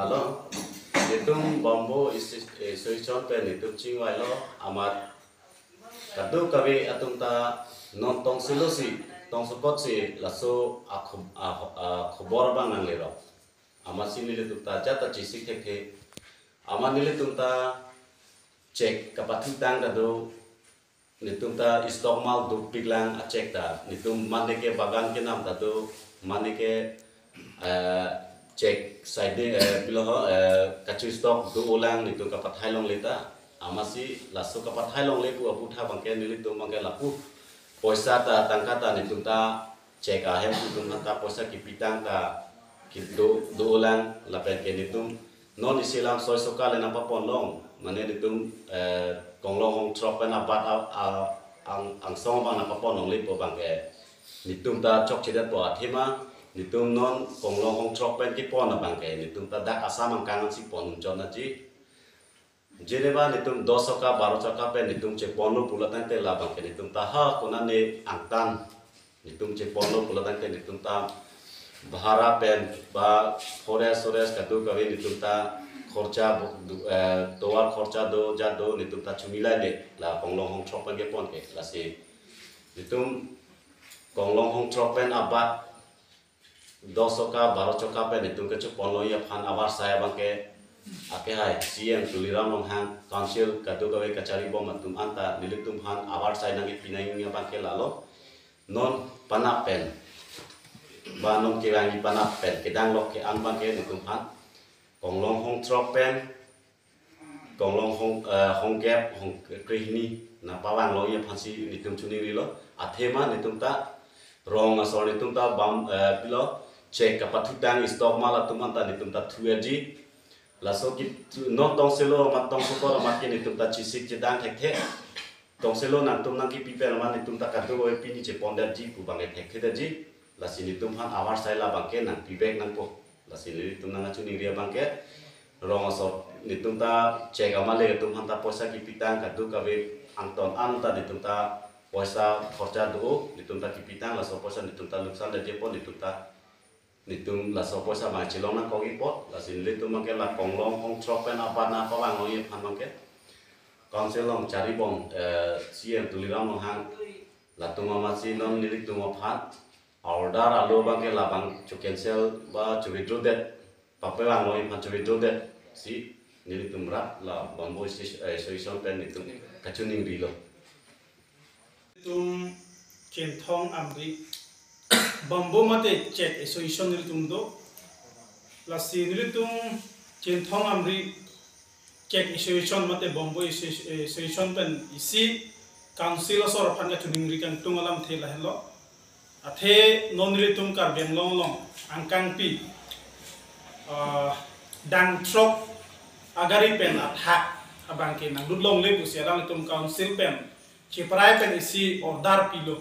lalu nitum bambu isolation pen nitum cingwai lo amat kadu kawi atum ta non tong silosi tong sukot si laso khobor bang nang lero amat sini nitum ta jata cisik ke amat nitum ta cek kapatitang kadu nitum ta stok mal du piglang cek ta nitum mane ke bagan ke nam kadu mane ke cek side bilo kacu stok du ulang nitum kapat hailong leta amasi lasu kapat hailong leku apu tha bangke nilitum bangke lapu poisa ta tangkata nitum ta cek ahem nitum ta poisa kipitang ta kitu du ulang lapen ke nitum non isilam soy soka le nampa ponlong mane nitum konglong hong trop na bat ang song bang nampa ponlong lepo bangke nitum ta chok chedat po athima nitum non konglong hong trop pen ki pon na bangke nitum ta dak asam ang kangan si pon jona ji jeneba nitum 10 soka 12 soka pen nitum che ponlo pulatan te la bangke nitum ta ha kona ne angtan nitum che ponlo pulatan te nitum ta bahara pen ba forest kadu kawe nitum ta khorcha toar khorcha do jado nitum ta chumila le la konglong hong trop pen ke pon ke la si nitum konglong hong trop pen abat 10 soka 12 soka pen nitum ke ponlo ya phan abar saya bangke ake hai CM tuliram long hang council kadu gawe kacari bom matum anta nilitum han abar sai nangi pinai nya bangke lalo non panapen banom kirangi panapen kedang lok ke an bangke nitum han konglong hong tropen konglong hong gap hong krihni na pawang lo ya phansi nitum chuni rilo athema nitum ta rong asor nitum ta bam pilo cek kapatutang stok mala tumanta nitum ta thuaji laso ki non tong selo mat tong sukor mat ke nitum ta cisik jedang thek tong selo nang tum nang ki piper man nitum ta kadu we pini che ponder ji pu bangai thek ji lasi nitum han awar sai la bangke nang pibek nang po lasi nitum nang achuni ria bangke rong asor nitum ta cek amale tum han ta poisa ki pitang kadu kawe angton anta nitum ta poisa khorcha do nitum ta ki pitang laso poisa nitum ta luksan de po nitum ta nitum la sopo sa ma chilong na kogi pot la sin litum make la konglong hong trop pen apa na pa wang oye phan make konselong cari bong CM tuliram long hang la tuma ma si non nilik tuma phat order alo bangke la bang chu cancel ba chu withdraw that pa pe wang oye phan chu withdraw that si nilik tumra la bambo solution pen nitum kachuning rilo tum chen thong amri bambu mate cek solution nilitum do lasi nilitum centong amri cek solution mate bambu solution pen isi council sor phanga tuning rikan tungalam thela hello athe non nilitum kar ben long long angkang pi dan trop agari pen atha abangke nang dudlong le pusiarang tum council pen cheprai pen isi order pilo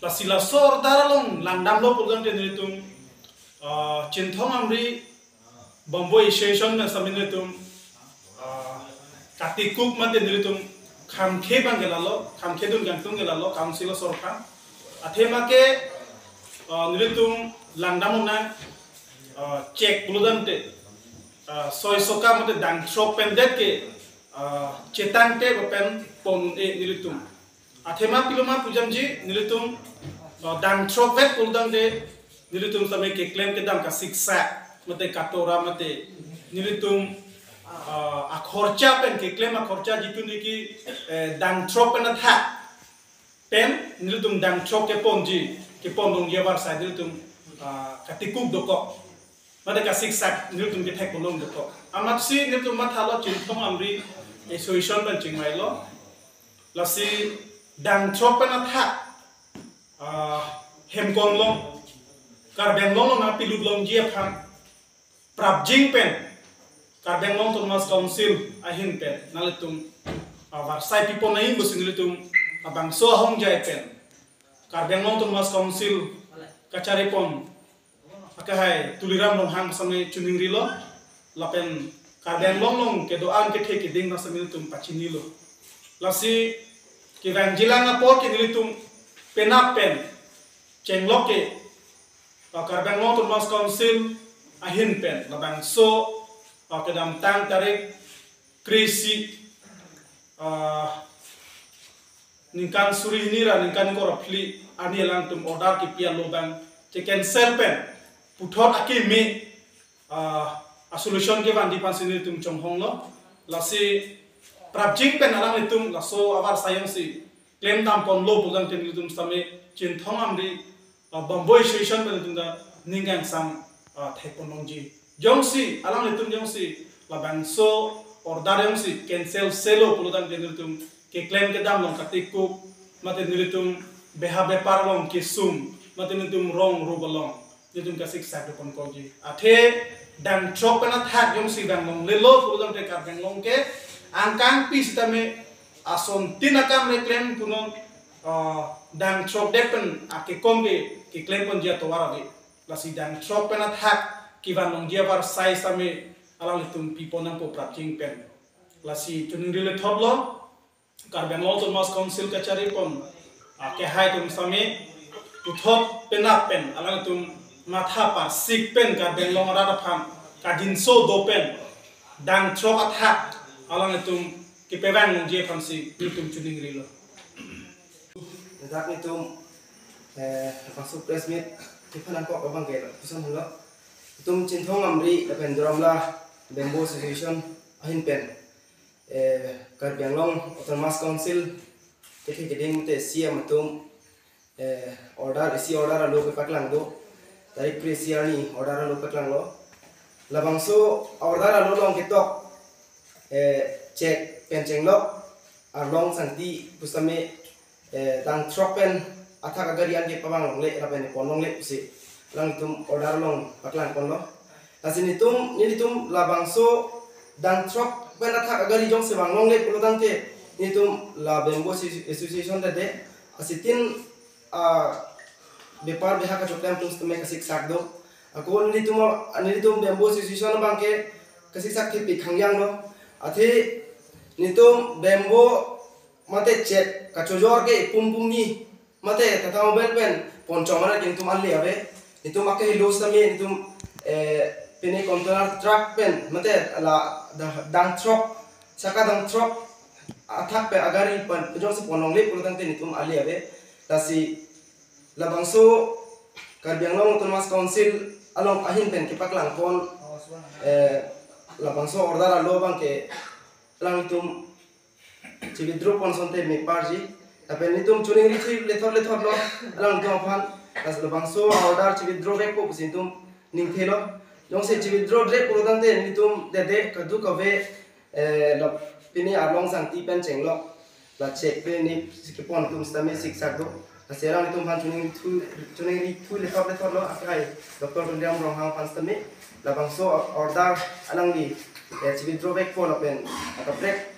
la sila sor daralong landam lo program te nitum centong amri bambu station na samin nitum katikuk mate nitum khamkhe bangelalo khamkhe dun gantung gelalo council sorka athema ke nitum landam na check buludan te soy soka mate dang trop pendet ke cetang te pen pon e nitum athema piloma pujamji nitum dan trovet puldang de nilitum sampai ke claim ke dam ka siksa mate katora mate nilitum akhorcha pen ke claim akhorcha jitu niki dan trop pen tha pen nilitum dan trop ke ponji ke pondong dia bar sa nilitum katikuk doko mate ka siksa nilitum ke thek pondong doko amat si nilitum mathalo chintong amri e solution pen chingmai lo lasi dan trop pen tha hem kong long kar beng long na pilut long jia phang prap jing pen kar beng long Thomas council ahin pen nalitum war sai pipo na ing busin nalitum abang so hong jai pen kar beng long Thomas council kacari pon akahai tuliram long hang samai chuning rilo lapen kar beng long ke doan ke the ke ding na samil tum pachini lo lasi ke vanjilang apor ke nilitum penap pen cenglok ke karbeng long Thomas council ahin pen labang so kedam tang tarik krisi ningkan suri nira ningkan korapli ani lang tum order ki pia lobang che cancel pen puthot aki me a solution ke van di pansini tum chong hong lo lasi prabjing pen alang itum laso abar sayang si claim tam pon lo pulang ten itum same chin thong amri bamboy solution pen itum da ningang sam thaiponongji jongsi alang itum jongsi labang so order jongsi cancel selo pulang ten itum ke claim ke dam long katiku mate nilitum beha bepar long ke sum mate nilitum rong rubalong nitum ka sik sak kon koji athe dan chok na thak jongsi dan long lelo pulang te kar beng long ke angkang pis tame ason tinakam me claim punon dan chok depen ake kombe ke claim pon dia towara de lasi dan chok pena thak kivan long dia par sai same alang litum piponang po prapjing pen lasi tuning rile thoblo kar Bengal Thomas Council kachari pon ke hai tum same uthot penap pen alang tum matha par sik pen kar Bengal rada pham kadin so do pen dan chok athak alang tum ki pewang je pham si tum tuning rilo dak itum masuk press meet tifanan ko abang ke pusam hula tum cinthong amri da pen dramla bamboo association ahin pen kar Bengal Thomas Council kethi gedeng te siam tum order isi order alo ke paklang do tarik presiani order alo paklang lo labangso order alo long ketok cek penceng lo arlong santi pusame dang tropen athak agarian ke pawang le rapen ponong le si lang tum order long paklang kon lo tasini tum ni tum labangso dang trop pen athak agari jong se wanglong le pulutang te ni tum la bamboo association de asitin bepar beha ka choklam tum stume ka siksak do ako ni tum bamboo association bangke ka siksak ke pikhangyang lo athe ni tum bamboo mate chet ka chojor ke pum ni mate tata mobile pen ponchomana kin tum alle ave ni tum ake los tame ni tum pene container truck pen mate la dang truck saka dang truck athak pe agari pan jong se ponong le pulutang te ni tum alle ave tasi labangso kar Bengal Thomas Council along ahin pen ke paklang pon labangso order alo bang ke lang tum cibidro pon sonte me parji tapi ni tum chuning ri lethor lo lang tum phan tas labangso order cibidro rek ko pusintum ning thelo jong se cibidro rek pulutang te ni tum de kadu kave la pini arlong sang ti pen cheng lo la che pe ni sikipon tum stame siksak do aserang tum phan chuning ri thu lethor lo akai dr William rong hang phan stame labangso order alang di cibidro rek ko lo pen akaprek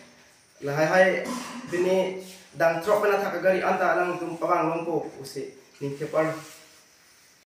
la hai pini dang trok pena thak agari anta alang tum pawang longko usi ning kepar